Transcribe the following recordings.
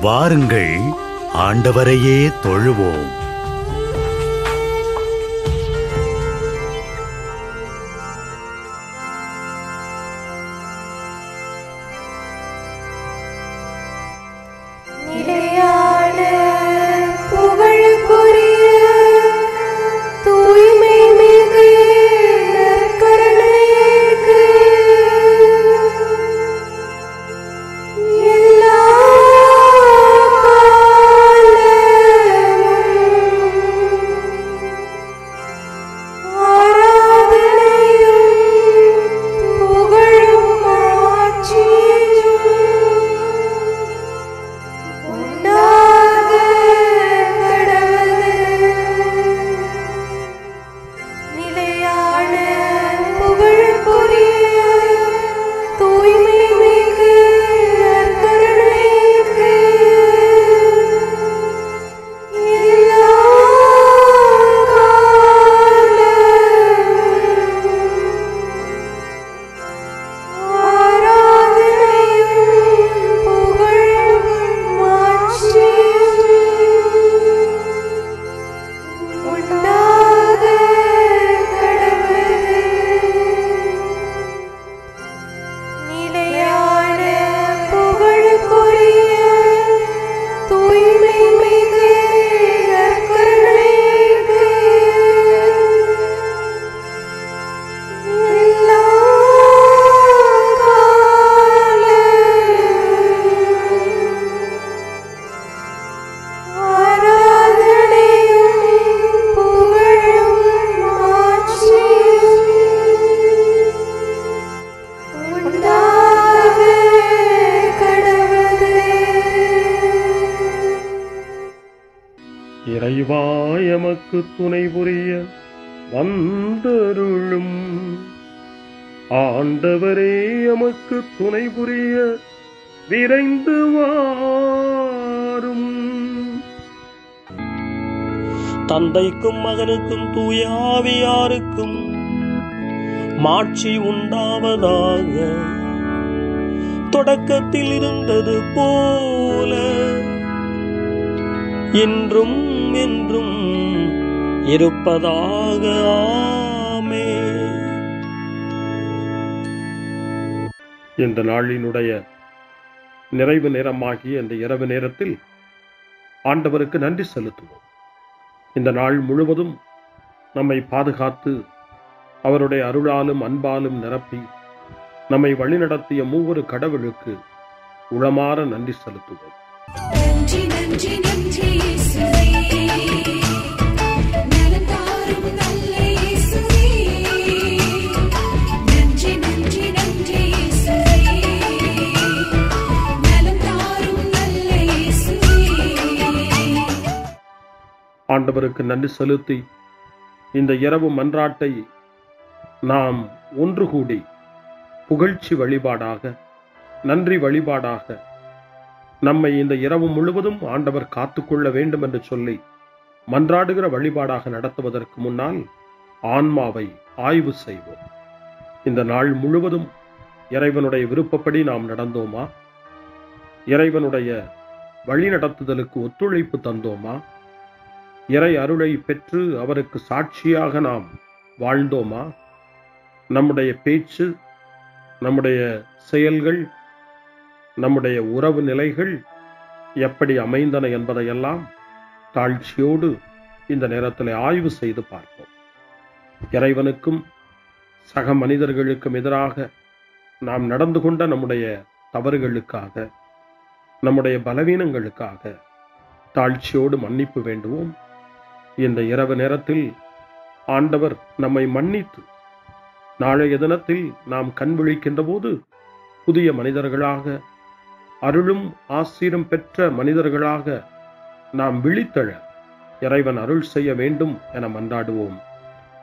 வாருங்கள், ஆண்டவரையே தொழுவோம். இறைவா எமக்கு துணை புரிய வந்தருளும். ஆண்டவரே எமக்கு துணை புரிய விரைந்து வாரும். தந்தைக்கும் மகனுக்கும் தூய ஆவியாருக்கும் மாட்சி உண்டாவதாக. தொடக்கத்தில் இருந்தது போல இன்றும் என்றும் இருப்பதாக. ஆமென். இந்த நாளினுடைய நிறைவு நேரமாகிய இந்த இரவு நேரத்தில் ஆண்டவருக்கு நன்றி செலுத்துவோம். இந்த நாள் முழுவதும் நம்மை பாதுகாத்து அவருடைய அருளாலும் அன்பாலும் நிரப்பி நம்மை வழிநடத்திய மூவரு கடவுளுக்கு உளமாற நன்றி செலுத்துவோம். நன்றி நன்றி நன்றி இயேசுவே, நலம் தாரும் நல்ல இயேசுவே. நன்றி நன்றி நன்றி இயேசுவே, நலம் தாரும் நல்ல இயேசுவே. ஆண்டவருக்கு நன்றி செலுத்தி இந்த இரவு மன்றாட்டை நாம் ஒன்று கூடி புகழ்ச்சி வழிபாடாக, நன்றி வழிபாடாக நம்மை இந்த இரவு முழுவதும் ஆண்டவர் காத்துக்கொள்ள வேண்டும் என்று சொல்லி மன்றாடுகிற வழிபாடாக நடத்துவதற்கு முன்னால் ஆன்மாவை ஆய்வு செய்வோம். இந்த நாள் முழுவதும் இறைவனுடைய விருப்பப்படி நாம் நடந்தோமா? இறைவனுடைய வழி நடத்துதலுக்கு ஒத்துழைப்பு தந்தோமா? இறை அருளை பெற்று அவருக்கு சாட்சியாக நாம் வாழ்ந்தோமா? நம்முடைய பேச்சு, நம்முடைய செயல்கள், நம்முடைய உறவு நிலைகள் எப்படி அமைந்தன என்பதையெல்லாம் தாழ்ச்சியோடு இந்த நேரத்தில் ஆய்வு செய்து பார்ப்போம். இறைவனுக்கும் சக மனிதர்களுக்கும் எதிராக நாம் நடந்து கொண்ட நம்முடைய தவறுகளுக்காக, நம்முடைய பலவீனங்களுக்காக தாழ்ச்சியோடு மன்னிப்பு வேண்டுவோம். இந்த இரவு நேரத்தில் ஆண்டவர் நம்மை மன்னித்து நாளைய தினத்தில் நாம் கண் விழிக்கின்ற போது புதிய மனிதர்களாக, அருளும் ஆசீரும் பெற்ற மனிதர்களாக நாம் விழித்தெழ இறைவன் அருள் செய்ய வேண்டும் என மன்றாடுவோம்.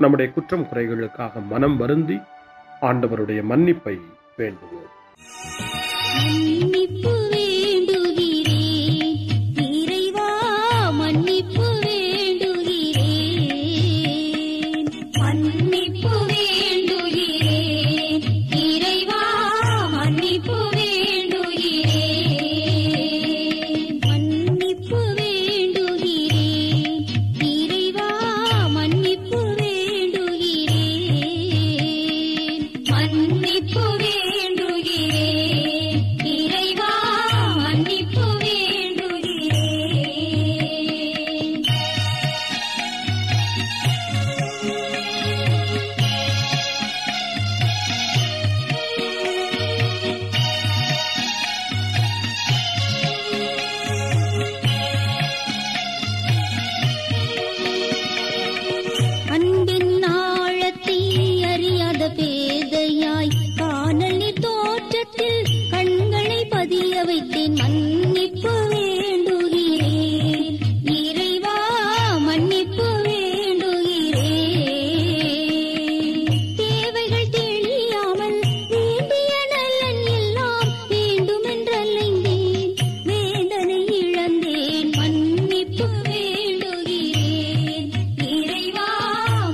நம்முடைய குற்றம் குறைகளுக்காக மனம் வருந்தி ஆண்டவருடைய மன்னிப்பை வேண்டுவோம். மன்னிப்பு வேண்டுகிறேன் இறைவா, மன்னிப்பு வேண்டுகிறேன். மன்னிப்பு வேண்டுகிறேன் இறைவா, மன்னிப்பு வேண்டுகிறேன். மன்னிப்பு வேண்டுகிறேன் இறைவா மன்னிப்பு வேண்டுகிறேன் தேவைகள் தெரியாமல் வேண்டிய நலன் எல்லாம் வேண்டுமென்றலைந்தேன் வேதனை இழந்தேன் மன்னிப்பு வேண்டுகிறேன் இறைவா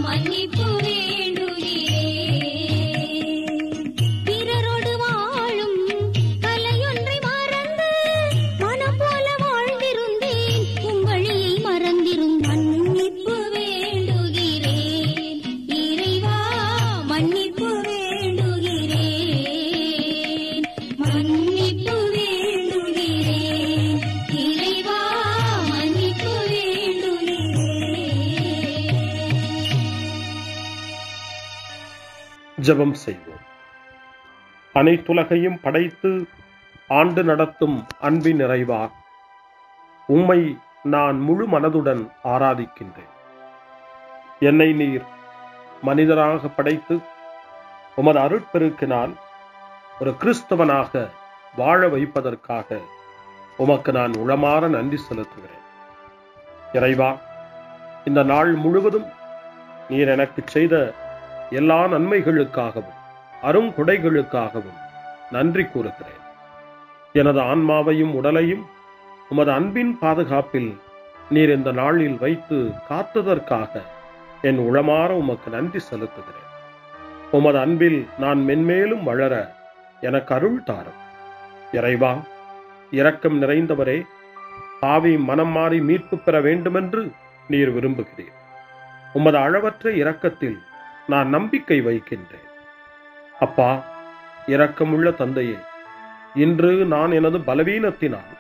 மன்னிப்பு வேண்டுகிறேன் பிறரோடு வாழும் கலையொன்றை மறந்து மனம் போல வாழ்ந்திருந்தேன் உம் வழியை மறந்திரும் மன்னிப்பு வேண்டுகிறேன் இறைவா மன்னிப்பு வேண்டுகிறேன் மன்னிப்பு வேண்டுகிறேன் இறைவா மன்னிப்பு வேண்டுகிறேன். ஜெபம் செய்வோம். அனைத்துலகையும் படைத்து ஆண்டு நடத்தும் அன்பின் நிறைவா, உம்மை நான் முழு மனதுடன் ஆராதிக்கின்றேன். என்னை நீர் மனிதராக படைத்து உமது அருட்பெருக்கினால் ஒரு கிறிஸ்தவனாக வாழ வைப்பதற்காக உமக்கு நான் உளமாற நன்றி செலுத்துகிறேன். இறைவா, இந்த நாள் முழுவதும் நீர் எனக்கு செய்த எல்லா நன்மைகளுக்காகவும் அருங்கொடைகளுக்காகவும் நன்றி கூறுகிறேன். எனது ஆன்மாவையும் உடலையும் உமது அன்பின் பாதுகாப்பில் நீர் இந்த நாளில் வைத்து காத்ததற்காக என் உளமாற உமக்கு நன்றி செலுத்துகிறேன். உமது அன்பில் நான் மென்மேலும் வளர எனக்கு அருள் தாரும். இறைவா, இரக்கம் நிறைந்தவரே, பாவி மனம் மாறி மீட்பு பெற வேண்டுமென்று நீர் விரும்புகிறீர். உமது அளவற்ற இரக்கத்தில் நான் நம்பிக்கை வைக்கின்றேன். அப்பா, இரக்கமுள்ள தந்தையே, இன்று நான் எனது பலவீனத்தினால்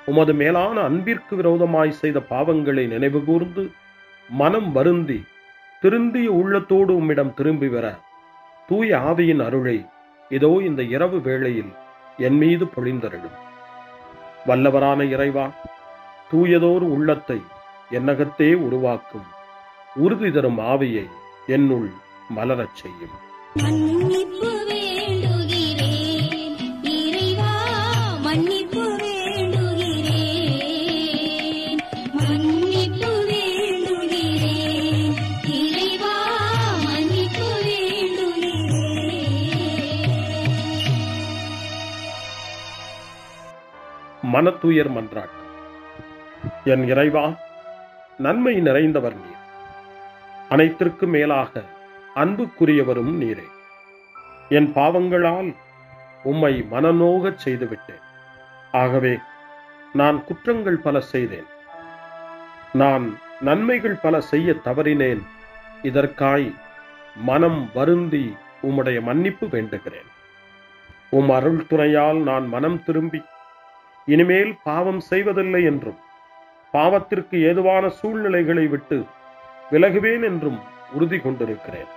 உமது மேலான அன்பிற்கு விரோதமாய் செய்த பாவங்களை நினைவு கூர்ந்து மனம் வருந்தி திருந்திய உள்ளத்தோடு உம்மிடம் திரும்பி வர தூய ஆவியின் அருளை இதோ இந்த இரவு வேளையில் என் மீது பொழிந்தருளும். வல்லவரான இறைவா, தூயதோர் உள்ளத்தை என்னகத்தே உருவாக்கும் உறுதி தரும் ஆவியை என்னுள் மலரச் செய்யும். மன்னிப்பு வேண்டுகிறேன் இறைவா மன்னிப்பு வேண்டுகிறேன் மன்னிப்பு வேண்டுகிறேன் இறைவா மன்னிப்பு வேண்டுகிறேன். மனத்துயர் மன்றாட்டு. என் இறைவா, நன்மை நிறைந்தவர் நீர், அனைத்திற்கு மேலாக அன்புக்குரியவரும் நீரே. என் பாவங்களால் உம்மை மனநோகச் செய்துவிட்டேன். ஆகவே நான் குற்றங்கள் பல செய்தேன். நான் நன்மைகள் பல செய்ய தவறினேன். இதற்காய் மனம் வருந்தி உம்முடைய மன்னிப்பு வேண்டுகிறேன். உம் அருள் துணையால் நான் மனம் திரும்பி இனிமேல் பாவம் செய்வதில்லை என்றும் பாவத்திற்கு ஏதுவான சூழ்நிலைகளை விட்டு விலகுவேன் என்றும் உறுதி கொண்டிருக்கிறேன்.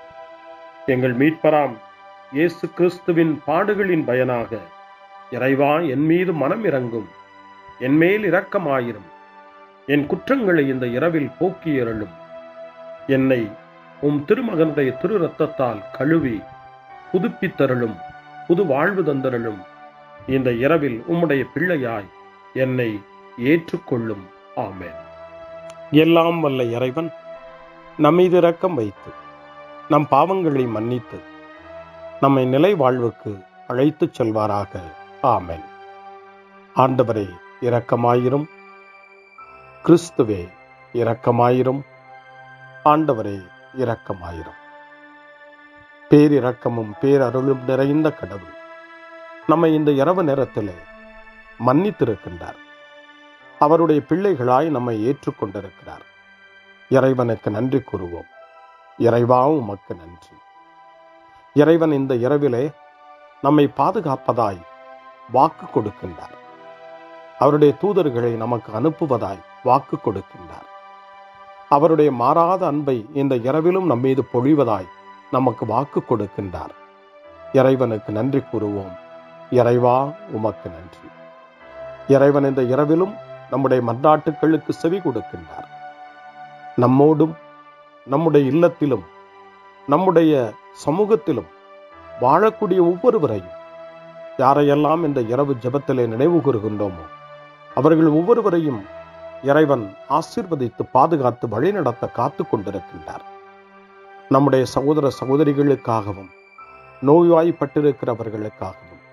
எங்கள் மீட்பராம் இயேசு கிறிஸ்துவின் பாடுகளின் பயனாக இறைவா, என் மீது மனம் இறங்கும், என் மேல் இரக்கமாயிரும். என் குற்றங்களை இந்த இரவில் போக்கியருளும். என்னை உம் திருமகனுடைய திரு இரத்தத்தால் கழுவி புதுப்பித்தருளும், புது வாழ்வு தந்தருளும். இந்த இரவில் உம்முடைய பிள்ளையாய் என்னை ஏற்றுக்கொள்ளும். ஆமென். எல்லாம் வல்ல இறைவன் நம்மீது இரக்கம் வைத்து நம் பாவங்களை மன்னித்து நம்மை நிலை வாழ்வுக்கு அழைத்துச் செல்வாராக. ஆமென். ஆண்டவரே இரக்கமாயிரும். கிறிஸ்துவே இரக்கமாயிரும். ஆண்டவரே இரக்கமாயிரும். பேரிரக்கமும் பேரருளும் நிறைந்த கடவுள் நம்மை இந்த இரவு நேரத்திலே மன்னித்திருக்கின்றார். அவருடைய பிள்ளைகளாய் நம்மை ஏற்றுக்கொண்டிருக்கிறார். இறைவனுக்கு நன்றி கூறுவோம். இறைவா, உமக்கு நன்றி. இறைவன் இந்த இரவிலே நம்மை பாதுகாப்பதாய் வாக்கு கொடுக்கின்றார். அவருடைய தூதர்களை நமக்கு அனுப்புவதாய் வாக்கு கொடுக்கின்றார். அவருடைய மாறாத அன்பை இந்த இரவிலும் நம்மீது பொழிவதாய் நமக்கு வாக்கு கொடுக்கின்றார். இறைவனுக்கு நன்றி கூறுவோம். இறைவா, உமக்கு நன்றி. இறைவன் இந்த இரவிலும் நம்முடைய மன்றாட்டுக்களுக்கு செவி கொடுக்கின்றார். நம்மோடும் நம்முடைய இல்லத்திலும் நம்முடைய சமூகத்திலும் வாழக்கூடிய ஒவ்வொருவரையும், யாரையெல்லாம் இந்த இரவு ஜெபத்திலே நினைவு கூறுகின்றோமோ அவர்கள் ஒவ்வொருவரையும் இறைவன் ஆசீர்வதித்து பாதுகாத்து வழிநடத்த காத்து கொண்டிருக்கின்றார். நம்முடைய சகோதர சகோதரிகளுக்காகவும் நோய்வாய்ப்பட்டிருக்கிறவர்களுக்காகவும்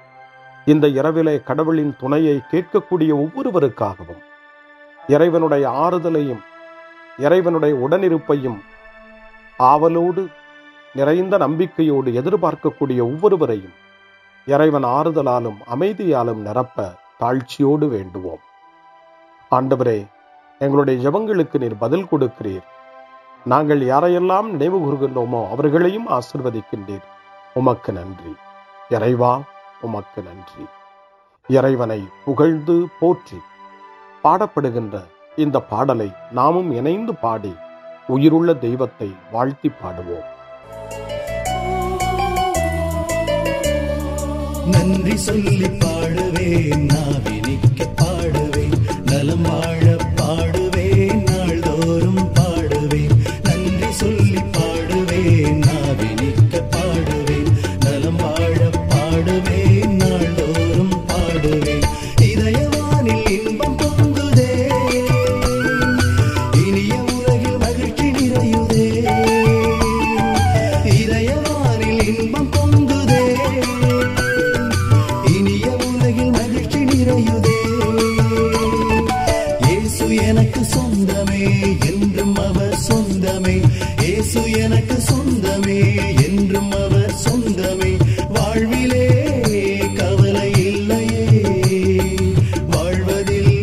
இந்த இரவிலே கடவுளின் துணையை கேட்கக்கூடிய ஒவ்வொருவருக்காகவும் இறைவனுடைய ஆறுதலையும் இறைவனுடைய உடனிருப்பையும் ஆவலோடு நிறைந்த நம்பிக்கையோடு எதிர்பார்க்கக்கூடிய ஒவ்வொருவரையும் இறைவன் ஆறுதலாலும் அமைதியாலும் நிரப்ப தாழ்ச்சியோடு வேண்டுவோம். ஆண்டவரே, எங்களுடைய ஜெபங்களுக்கு நீர் பதில் கொடுக்கிறீர். நாங்கள் யாரையெல்லாம் நினைவு கூறுகின்றோமோ அவர்களையும் ஆசீர்வதிக்கின்றீர். உமக்கு நன்றி. இறைவா, உமக்கு நன்றி. இறைவனை புகழ்ந்து போற்றி பாடப்படுகின்ற இந்த பாடலை நாமும் இணைந்து பாடி உயிருள்ள தெய்வத்தை வாழ்த்தி பாடுவோம். நன்றி சொல்லி பாடுவேன், நாவினிக்க பாடுவேன், நலம் வாழ பாடுவேன், நாள்தோறும் பாடுவேன். நன்றி சொல்லி பாடுவேன், நாவினிக்க பாடுவேன், நலம் வாழ பாடுவேன், நாள்தோறும் பாடுவேன். இதயவானில் இன்பம் பொங்குதே, இனிய உலகில் மகிழ்ச்சி நிறையுதே. இதயவானில் இன்பம் பொங்குதே, இனிய உலகில் மகிழ்ச்சி நிறையுதே. இயேசு எனக்கு சொந்தமே, என்றும் அவர் சொந்தமே. இயேசு எனக்கு சொந்தமே, என்றும் அவர் சொந்தமே. வாழ்விலே கவலை இல்லையே, வாழ்வதில்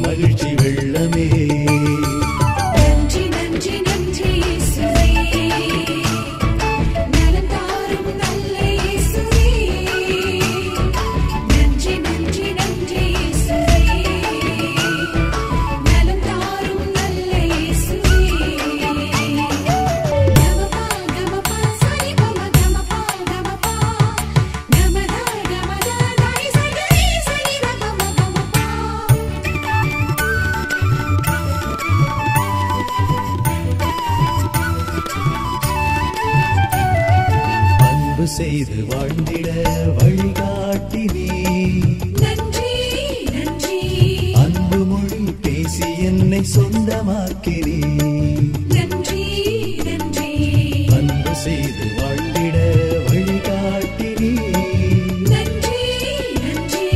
மகிழ்ச்சி வெள்ளமே. நன்றி நன்றி நன்றி இயேசுவே, நலம் தாரும் நல்ல இயேசுவே. நன்றி நன்றி நன்றி இயேசுவே, நலம் தாரும் நல்ல இயேசுவே. கமபா கமபா சரி கம கமபா கமபா கமதா கமதா தாய் சரி சரி கம கமபா. அன்பு செய்து வாழ்ந்திட வழிகாட்டினே, நன்றி நன்றி அன்பு மொழி பேசி என்னை சொந்தமாக்கினே. நன்றி நன்றி அன்பு செய்து வாழ்ந்திட வழிகாட்டினே, நன்றி நன்றி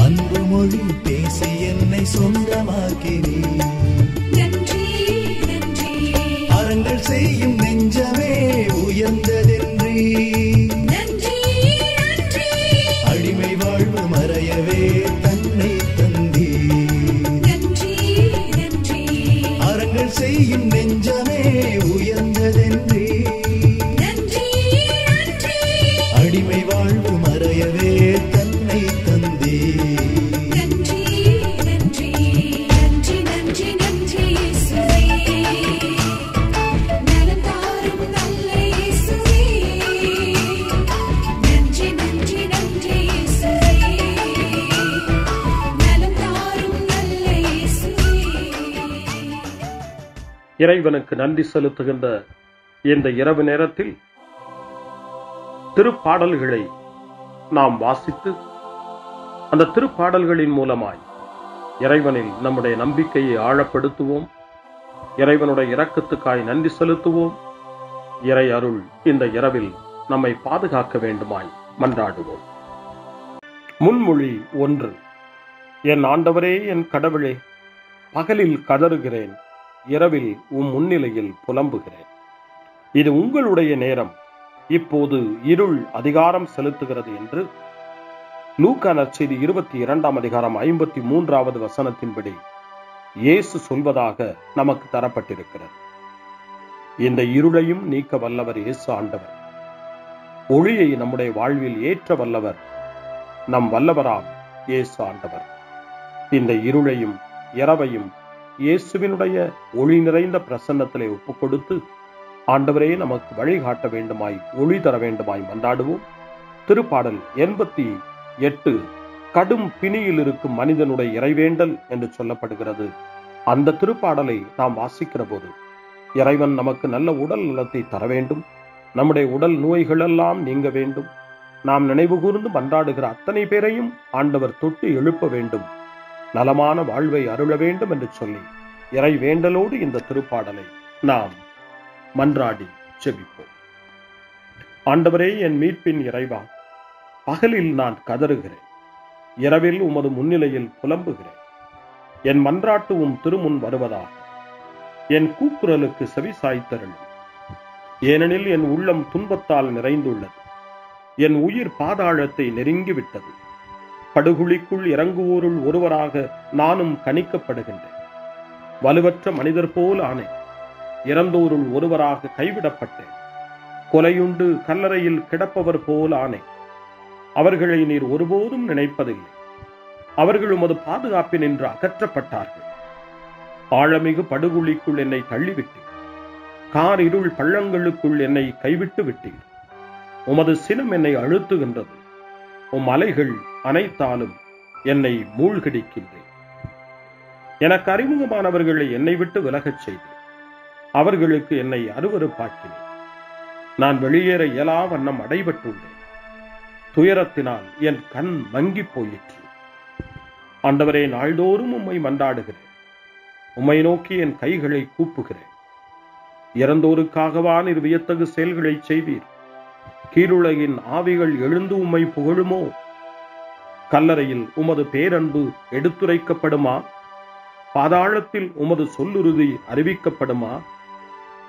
அன்பு மொழி பேசி என்னை சொந்தமாக்கினே. நன்றி நன்றி அறங்கள் செய்யும் நெஞ்சமே உயர்ந்ததென்றே, நன்றி நன்றி அடிமை வாழ்வு மறையவே தன்னை தந்தே. நன்றி நன்றி அறங்கள் செய்யும் நெஞ்சமே உயர்ந்ததென்றே, நன்றி நன்றி அடிமை வாழ்வு மறையவே தன்னை தந்தே. நன்றி நன்றி நன்றி நன்றி நன்றி இயேசுவே, நலம் தாரும் நல்ல இயேசுவே. நன்றி நன்றி நன்றி இயேசுவே, நலம் தாரும் நல்ல இயேசுவே. இறைவனுக்கு நன்றி செலுத்துகின்ற இந்த இரவு நேரத்தில் திருப்பாடல்களை நாம் வாசித்து அந்த திருப்பாடல்களின் மூலமாய் இறைவனில் நம்முடைய நம்பிக்கையை ஆழப்படுத்துவோம். இறைவனுடைய இரக்கத்துக்காய் நன்றி செலுத்துவோம். இறை அருள் இந்த இரவில் நம்மை பாதுகாக்க வேண்டுமாய் மன்றாடுவோம். முன்மொழி 1. என் ஆண்டவரே, என் கடவுளே, பகலில் கதறுகிறேன், இரவில் முன்னிலையில் புலம்புகிறேன். இது உங்களுடைய நேரம், இப்போது இருள் அதிகாரம் செலுத்துகிறது என்று லூக்கா நற்செய்தி 22ஆம் அதிகாரம் 53வது வசனத்தின்படி இயேசு சொல்வதாக நமக்கு தரப்பட்டிருக்கிறது. இந்த இருளையும் நீக்க வல்லவர் இயேசு ஆண்டவர். ஒளியை நம்முடைய வாழ்வில் ஏற்ற வல்லவர் நம் வல்லவராம் இயேசு ஆண்டவர். இந்த இருளையும் இரவையும் இயேசுவினுடைய ஒளி நிறைந்த பிரசன்னத்திலே ஒப்புக் கொடுத்து ஆண்டவரே நமக்கு வழிகாட்ட வேண்டுமாய், ஒளி தர வேண்டுமாய் மன்றாடுவோம். திருப்பாடல் 88 கடும் பிணியில் இருக்கும் மனிதனுடைய இறைவேண்டல் என்று சொல்லப்படுகிறது. அந்த திருப்பாடலை நாம் வாசிக்கிற போது இறைவன் நமக்கு நல்ல உடல் நலத்தை தர வேண்டும், நம்முடைய உடல் நோய்களெல்லாம் நீங்க வேண்டும், நாம் நினைவு கூர்ந்து மன்றாடுகிற அத்தனை பேரையும் ஆண்டவர் தொட்டு எழுப்ப வேண்டும். நலமான வாழ்வை அருள வேண்டும் என்று சொல்லி இறை வேண்டலோடு இந்த திருப்பாடலை நாம் மன்றாடி ஜெபிப்போம். ஆண்டவரே, என் மீட்பின் இறைவா, பகலில் நான் கதறுகிறேன், இரவில் உமது முன்னிலையில் புலம்புகிறேன். என் மன்றாட்டு உம் திருமுன் வருவதாக என் கூக்குரலுக்கு செவி சாய்த்தருளும். ஏனெனில் என் உள்ளம் துன்பத்தால் நிறைந்துள்ளது, என் உயிர் பாதாளத்தை நெருங்கிவிட்டது. படுகுழிக்குள் இறங்குவோருள் ஒருவராக நானும் கணிக்கப்படுகின்றேன். வலுவற்ற மனிதர் போல் ஆனேன், இறந்தோருள் ஒருவராக கைவிடப்பட்டேன். கொலையுண்டு கல்லறையில் கிடப்பவர் போல் ஆனேன். அவர்களை நீர் ஒருபோதும் நினைப்பதில்லை. அவர்கள் உமது பாதுகாப்பினின்று அகற்றப்பட்டார்கள். ஆழமிகு படுகுழிக்குள் என்னை தள்ளிவிட்டீர், கார் இருள் பள்ளங்களுக்குள் என்னை கைவிட்டு விட்டீர். உமது சினம் என்னை அழுத்துகின்றது, உம் அலைகள் அனைத்தாலும் என்னை மூழ்கடிக்கின்றேன். எனக்கு அறிமுகமானவர்களை என்னை விட்டு விலகச் செய்தேன், அவர்களுக்கு என்னை அருவருப்பாக்கினேன். நான் வெளியேற இயலா வண்ணம் அடைபட்டுள்ளேன், துயரத்தினால் என் கண் மங்கி போயிற்று. ஆண்டவரே, நாள்தோறும் உம்மை மன்றாடுகிறேன், உம்மை நோக்கி என் கைகளை கூப்புகிறேன். இறந்தோருக்காகவா நீர் வியத்தகு செயல்களை செய்வீர்? கீழுலகின் ஆவிகள் எழுந்து உம்மை புகழுமோ? கல்லறையில் உமது பேரன்பு எடுத்துரைக்கப்படுமா? பாதாளத்தில் உமது சொல்லுறுதி அறிவிக்கப்படுமா?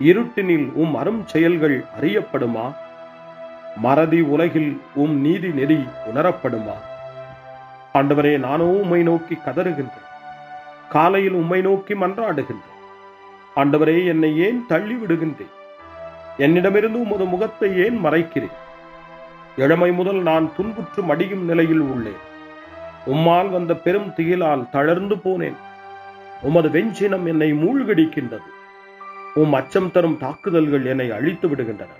இருட்டினில் உம் அரும் செயல்கள் அறியப்படுமா? மறதி உலகில் உம் நீதி நெறி உணரப்படுமா? ஆண்டவரே, நானோ உம்மை நோக்கி கதறுகின்றேன், காலையில் உம்மை நோக்கி மன்றாடுகின்றேன். ஆண்டவரே, என்னை ஏன் தள்ளி விடுகின்றேன்? என்னிடமிருந்து உமது முகத்தை ஏன் மறைக்கிறேன்? இளமை முதல் நான் துன்புற்று மடியும் நிலையில் உள்ளேன். உம்மால் வந்த பெரும் திகிலால் தளர்ந்து போனேன். உமது வெஞ்சினம் என்னை மூழ்கடிக்கின்றது. உம் அச்சம் தரும் தாக்குதல்கள் என்னை அழித்து விடுகின்றன.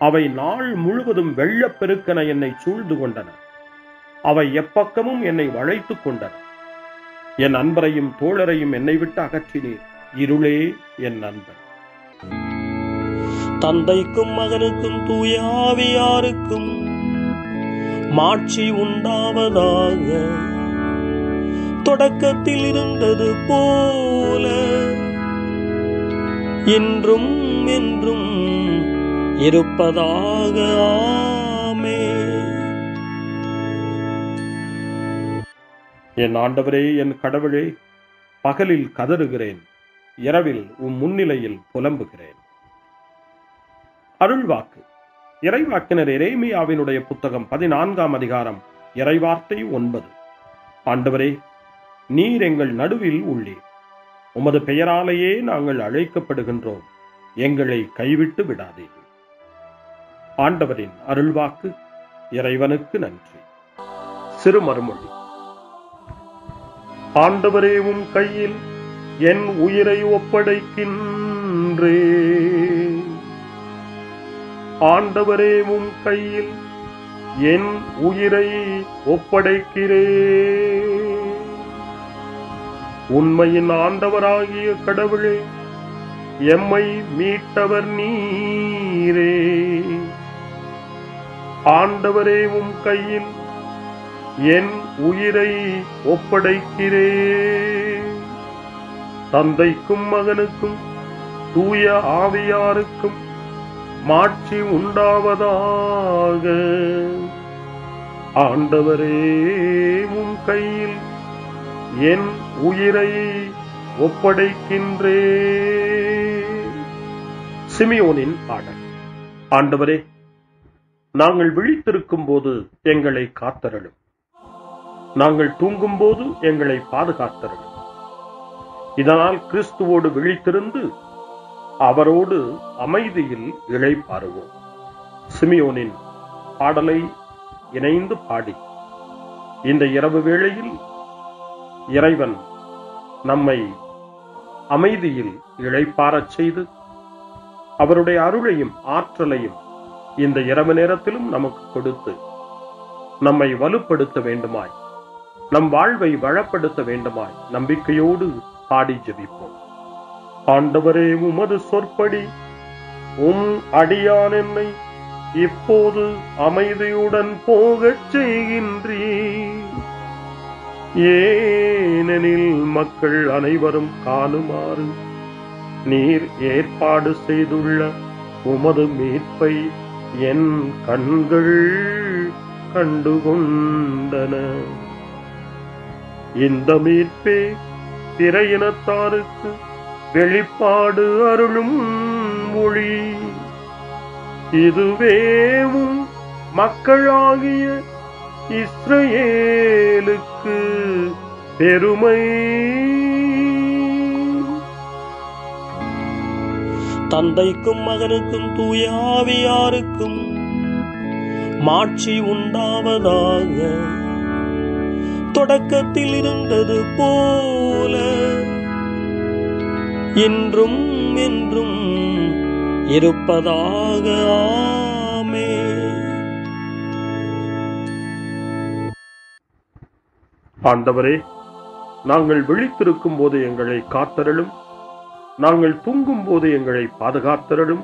அவை நாள் முழுவதும் வெள்ளப்பெருக்கென என்னை சூழ்ந்து கொண்டன. அவை எப்பக்கமும் என்னை வளைத்துக் கொண்டன. என் அன்பரையும் தோழரையும் என்னை விட்டு அகற்றினீர். இருளே என் நண்பன். தந்தைக்கும் மகனுக்கும் தூய ஆவியாருக்கும் மாட்சி உண்டாவதாக, தொடக்கத்தில் இருந்தது போல இன்றும் என்றும் இருப்பதாக. ஆமென். என் ஆண்டவரே, என் கடவுளே, பகலில் கதறுகிறேன், இரவில் உம் முன்னிலையில் புலம்புகிறேன். அருள்வாக்கு. இறைவாக்கினர் எரேமியாவினுடைய புத்தகம் 14ஆம் அதிகாரம், இறைவார்த்தை 9. ஆண்டவரே, நீர் எங்கள் நடுவில் உள்ளீர். உமது பெயராலேயே நாங்கள் அழைக்கப்படுகின்றோம். எங்களை கைவிட்டு விடாதீர்கள். ஆண்டவரின் அருள்வாக்கு. இறைவனுக்கு நன்றி. சிறுமறுமொழி. ஆண்டவரே, உம் கையில் என் உயிரை ஒப்படைக்கின்றேன். ஆண்டவரே, உம் கையில் என் உயிரை ஒப்படைக்கிறேன். உண்மையின் ஆண்டவராகிய கடவுளே, எம்மை மீட்டவர் நீரே. ஆண்டவரே, உம் கையில் என் உயிரை ஒப்படைக்கிறேன். தந்தைக்கும் மகனுக்கும் தூய ஆவியாருக்கும் மாட்சி உண்டாவதாக. ஆண்டவரே, உம் கையில் என் உயிரை ஒப்படைக்கின்றேன். சிமியோனின் பாடல். ஆண்டவரே, நாங்கள் விழித்திருக்கும் போது எங்களை காத்தருளும். நாங்கள் தூங்கும் போது எங்களை பாதுகாத்தருளும். இதனால் கிறிஸ்துவோடு விழித்திருந்து அவரோடு அமைதியில் இளைப்பாறுவோம். சிமியோனின் பாடலை இணைந்து பாடி இந்த இரவு வேளையில் இறைவன் நம்மை அமைதியில் இளைப்பாறச் செய்து அவருடைய அருளையும் ஆற்றலையும் இந்த இரவு நேரத்திலும் நமக்கு கொடுத்து நம்மை வலுப்படுத்த வேண்டுமாய், நம் வாழ்வை வளப்படுத்த வேண்டுமாய் நம்பிக்கையோடு பாடி ஜெபிப்போம். ஆண்டவரே, உமது சொற்படி உம் அடியான் என்னை இப்போது அமைதியுடன் போகச் செய்கின்றீர். ஏனெனில் மக்கள் அனைவரும் காணுமாறு நீர் ஏற்பாடு செய்துள்ள உமது மீட்பை என் கண்கள் கண்டுகொண்டன. இந்த மீட்பே பிற இனத்தாருக்கு வெளிப்பாடு அருளும் மொழி. இதுவேவும் மக்களாகிய இஸ்ரவேலுக்கு பெருமை. தந்தைக்கும் மகனுக்கும் தூய ஆவியாருக்கும் மாட்சி உண்டாவதாக. தொடக்கத்தில் இருந்தது போல இன்றும் என்றும் இருப்பதாக. ஆமென். ஆண்டவரே, நாங்கள் விழித்திருக்கும் போது எங்களை காத்தருளும், நாங்கள் தூங்கும் போது எங்களை பாதுகாத்தருளும்.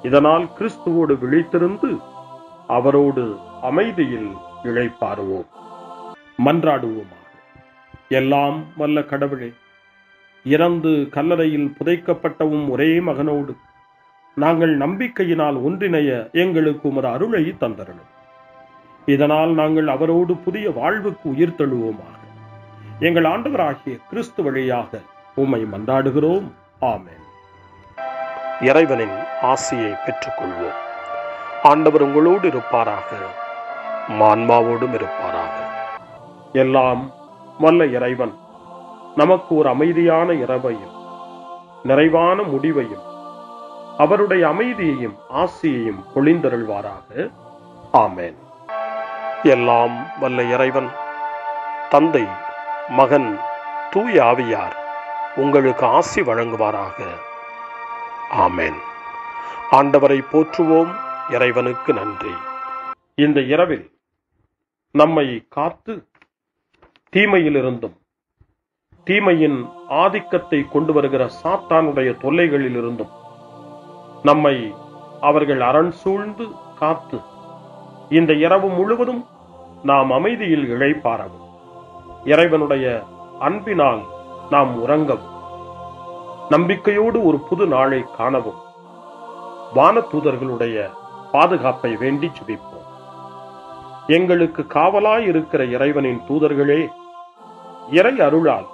இதனால் கிறிஸ்துவோடு விழித்திருந்து அவரோடு அமைதியில் இளைப்பாறுவோம். மன்றாடுவோமாக. எல்லாம் வல்ல கடவுளே, இறந்து கல்லறையில் புதைக்கப்பட்டவும் ஒரே மகனோடு நாங்கள் நம்பிக்கையினால் ஒன்றிணைய எங்களுக்கு உமது அருளை தந்தருளும். இதனால் நாங்கள் அவரோடு புதிய வாழ்வுக்கு உயிர் தழுவோமாக. எங்கள் ஆண்டவராகிய கிறிஸ்து வழியாக உம்மை மன்றாடுகிறோம். ஆமென். இறைவனின் ஆசியை பெற்றுக்கொள்வோம். ஆண்டவர் உங்களோடு இருப்பாராக, ஆன்மாவோடும் இருப்பாராக. எல்லாம் வல்ல இறைவன் நமக்கு ஒரு அமைதியான இரவையும் நிறைவான முடிவையும் அவருடைய அமைதியையும் ஆசியையும் பொழிந்தருள்வாராக. ஆமென். எல்லாம் வல்ல இறைவன் தந்தை, மகன், தூய ஆவியார் உங்களுக்கு ஆசி வழங்குவாராக. ஆமென். ஆண்டவரை போற்றுவோம். இறைவனுக்கு நன்றி. இந்த இரவில் நம்மை காத்து தீமையிலிருந்தும் தீமையின் ஆதிக்கத்தை கொண்டு வருகிற சாத்தானுடைய தொல்லைகளிலிருந்தும் நம்மை அவர்கள் அரண் சூழ்ந்து காத்து இந்த இரவு முழுவதும் நாம் அமைதியில் இளைப்பாறவும், இறைவனுடைய அன்பினால் நாம் உறங்கவும், நம்பிக்கையோடு ஒரு புது நாளை காணவும் வானதூதர்களுடைய பாதுகாப்பை வேண்டி ஜெபிப்போம். எங்களுக்கு காவலாய் இருக்கிற இறைவனின் தூதர்களே, இறை அருளால்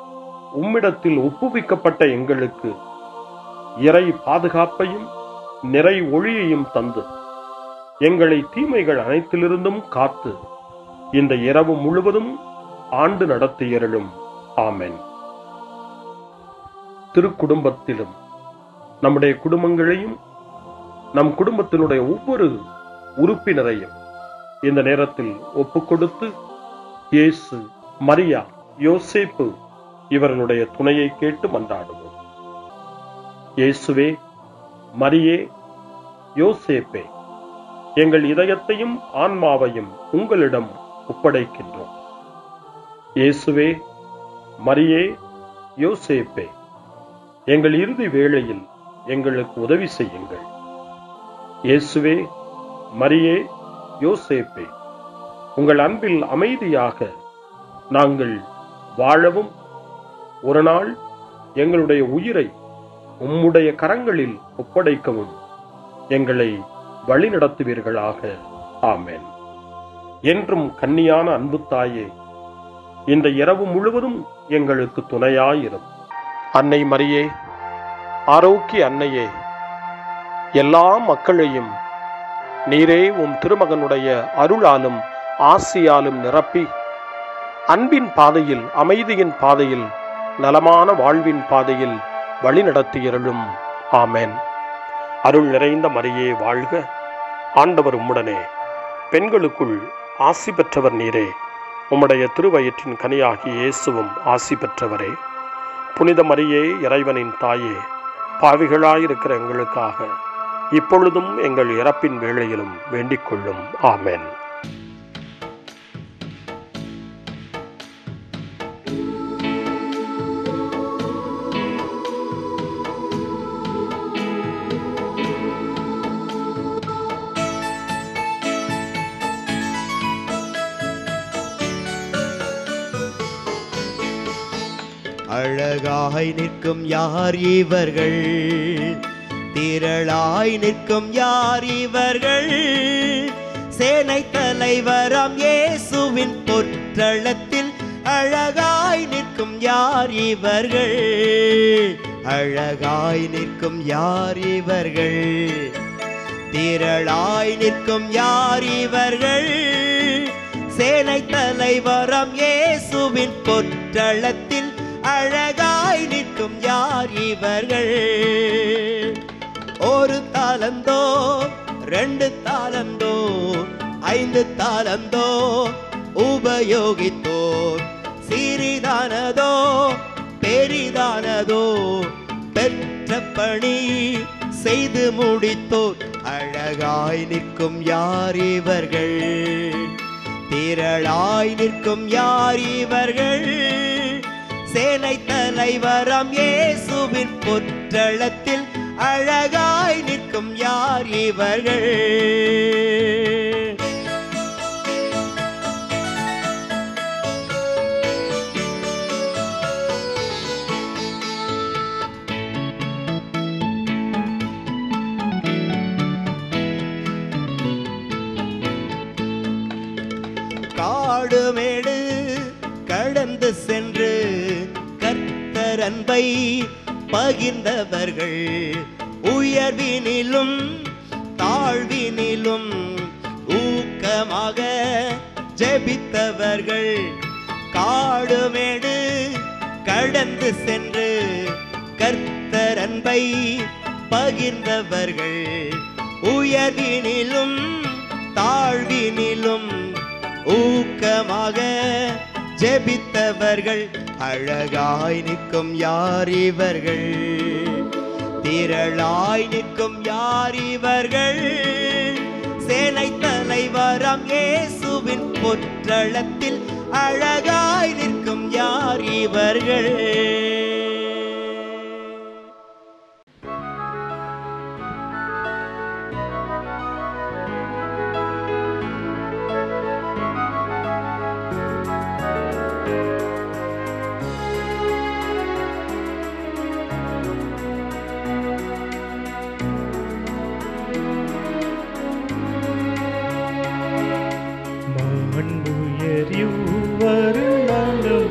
உம்மிடத்தில் ஒப்புவிக்கப்பட்ட எங்களுக்கு இறை பாதுகாப்பையும் நிறை ஒளியையும் தந்து எங்களை தீமைகள் அனைத்திலிருந்தும் காத்து இந்த இரவு முழுவதும் ஆண்டு நடத்தியருளும். ஆமென். திருக்குடும்பத்திலும் நம்முடைய குடும்பங்களையும் நம் குடும்பத்தினுடைய ஒவ்வொரு உறுப்பினரையும் இந்த நேரத்தில் ஒப்புக்கொடுத்து இயேசு, மரியா, யோசேப்பு இவர்களுடைய துணையை கேட்டு மன்றாடுவோம். இயேசுவே, மரியே, யோசேப்பே, எங்கள் இதயத்தையும் ஆன்மாவையும் உங்களிடம் ஒப்படைக்கின்றோம். இயேசுவே, மரியே, யோசேப்பே, எங்கள் இறுதி வேளையில் எங்களுக்கு உதவி செய்யுங்கள். இயேசுவே, மரியே, யோசேப்பே, உங்கள் அன்பில் அமைதியாக நாங்கள் வாழவும் ஒரு நாள் எங்களுடைய உயிரை உம்முடைய கரங்களில் ஒப்படைக்கவும் எங்களை வழிநடத்துவீர்களாக. ஆமென். என்றும் கன்னியான அன்பு தாயே, இந்த இரவு முழுவதும் எங்களுக்கு துணையாயிரும். அன்னை மரியே, ஆரோக்கிய அன்னையே, எல்லா மக்களையும் நீரே உம் திருமகனுடைய அருளாலும் ஆசியாலும் நிரப்பி அன்பின் பாதையில், அமைதியின் பாதையில், நலமான வாழ்வின் பாதையில் வழிநடத்தியருளும். ஆமென். அருள் நிறைந்த மரியே வாழ்க. ஆண்டவர் உம்முடனே, பெண்களுக்குள் ஆசி பெற்றவர் நீரே. உம்முடைய திருவயிற்றின் கனியாகிய இயேசுவும் ஆசி பெற்றவரே. புனித மரியே, இறைவனின் தாயே, பாவிகளாயிருக்கிற எங்களுக்காக இப்பொழுதும் எங்கள் இறப்பின் வேளையிலும் வேண்டிக் கொள்ளும். ஆமென். அழகாய் நிற்கும் யார் இவர்கள்? திரளாய் நிற்கும் யார் இவர்கள்? சேனை தலைவராம் இயேசுவின் பொற்றளத்தில் அழகாய் நிற்கும் யார் இவர்கள்? அழகாய் நிற்கும் யார் இவர்கள்? திரளாய் நிற்கும் யார் இவர்கள்? சேனை தலைவராம் இயேசுவின் பொற்றளத்தில் அழகாய் நிற்கும் யார் இவர்கள்? ஒரு தாலந்தோ, 2 தாலந்தோ, 5 தாலந்தோ உபயோகித்தோர், சிறிதானதோ பெரிதானதோ பெற்ற பணி செய்து முடித்தோர். அழகாய் நிற்கும் யார் இவர்கள்? திரளாய் நிற்கும் யார் இவர்கள்? சேனை தலைவராம் இயேசுவின் பொற்றளத்தில் அழகாய் நிற்கும் யார் இவர்கள்? காடுமேடு கடந்து சென்று கர்த்தர் அன்பை பகிர்ந்தவர்கள், உயர்வினிலும் தாழ்வினிலும் ஊக்கமாக ஜெபித்தவர்கள். காடுமேடு கடந்து சென்று கர்த்தர் அன்பை பகிர்ந்தவர்கள், உயர்வினிலும் தாழ்வினிலும் ஊக்கமாக ஜெபித்தவர்கள். அழகாய் நிற்கும் யார் இவர்கள்? திரளாய் நிற்கும் யார் இவர்கள்? சேனை தலைவராம் இயேசுவின் பொற்றளத்தில் அழகாய் நிற்கும் யார் இவர்கள்?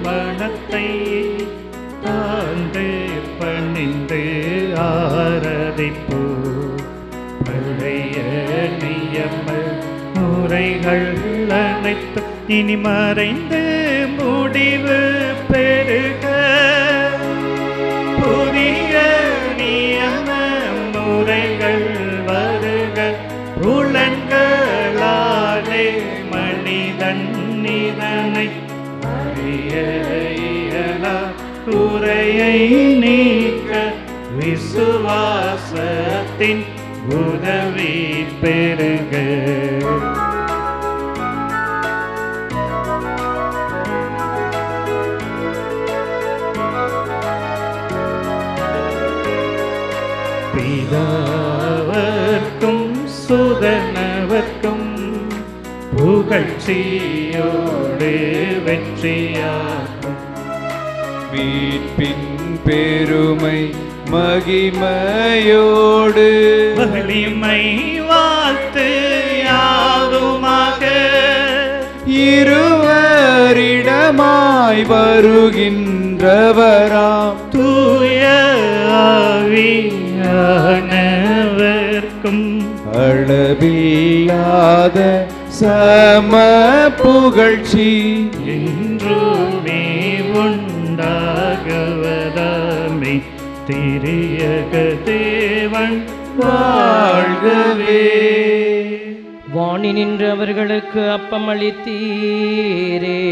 மனத்தை தாழ்ந்து பணிந்து ஆராதிப்போ, பழைய நியம முறைகள் அனைத்து இனி மறைந்து முடிவு பெருக, புதிய நியம முறைகள் வருக. புலன்களாலே மனிதன் இதனை அறிய இயலா, குறையை நீக்க விசுவாசத்தின் உதவி பெருக. பிதாவர்க்கும் சுதனவர்க்கும் புகழ்ச்சியோடு வெற்றியாகும், மீட்பின் பெருமை மகிமையோடு வலிமை வாழ்த்து யாதுமாக. இருவரிடமாய் வருகின்றவராம் தூய ஆவியானவர்க்கும் அளவில்லாத சம புகழ்ச்சி என்றுமே உண்டாகவதாமே. திரியக தேவன் வாழ்கவே. வாணி நின்று அவர்களுக்கு அப்பம் அளித்தீரே,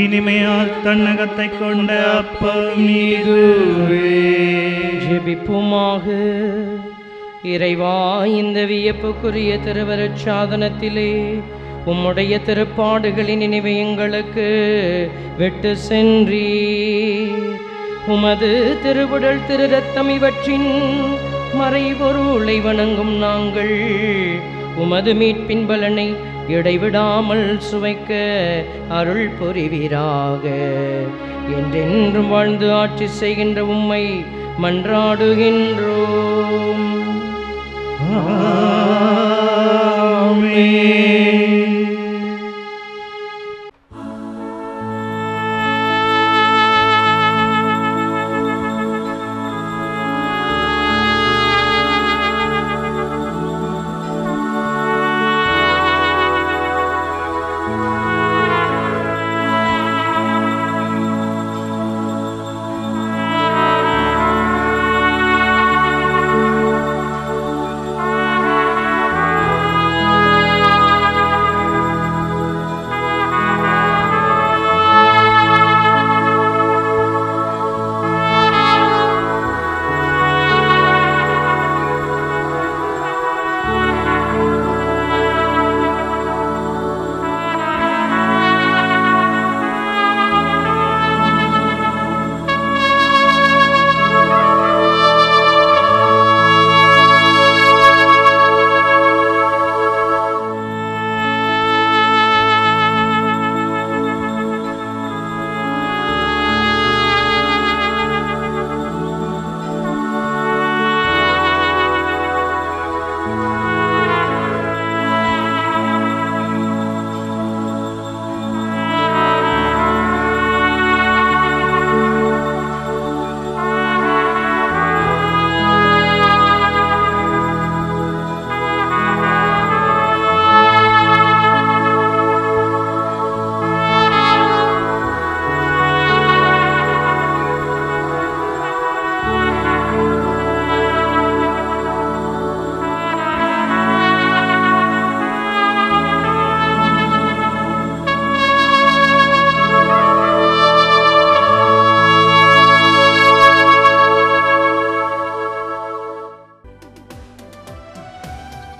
இனிமையால் தன்னகத்தை கொண்ட அப்பம் இதுவே. ஜெபிப்புமாக. இறைவா, இந்த வியப்புக்குரிய திருவருட் சாதனத்திலே உம்முடைய திருப்பாடுகளின் நினைவை எங்களுக்கு விட்டு சென்றீர். உமது திருவுடல் திரு ரத்தம் இவற்றின் மறைபொருளை வணங்கும் நாங்கள் உமது மீட்பின் பலனை இடைவிடாமல் சுவைக்க அருள் புரிவீராக. என்றென்றும் வாழ்ந்து ஆட்சி செய்கின்ற உம்மை மன்றாடுகின்றோம்.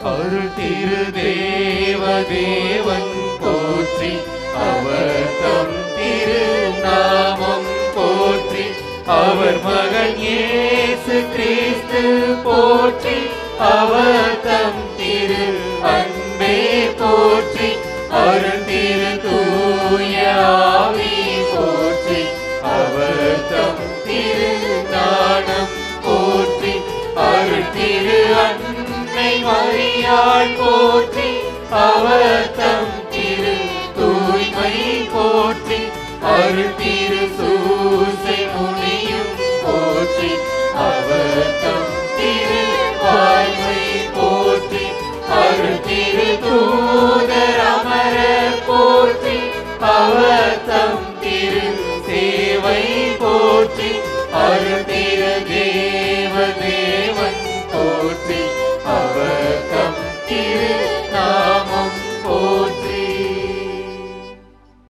அருள் திரு தேவதேவன் போற்றி, அவர் தம் திரு நாமம் போற்றி, அவர் மகன் இயேசு கிறிஸ்து போற்றி, அவர் தம் திரு அன்பே போற்றி, அருள் திரு தூய ஆவி போற்றி, அவர் தம் திரு ஞானம் போற்றி, அருள் திரு அன்னை மரியாள் போற்றி, அவர் தம் திரு தூய்மை போற்றி, அருள் திரு சூசை முனியும் போற்றி, அவர் தம் திரு வாய்மை போற்றி, அருள் திரு தூதர் அமரர் போற்றி, அவர் தம் திரு சேவை போற்றி, அருள்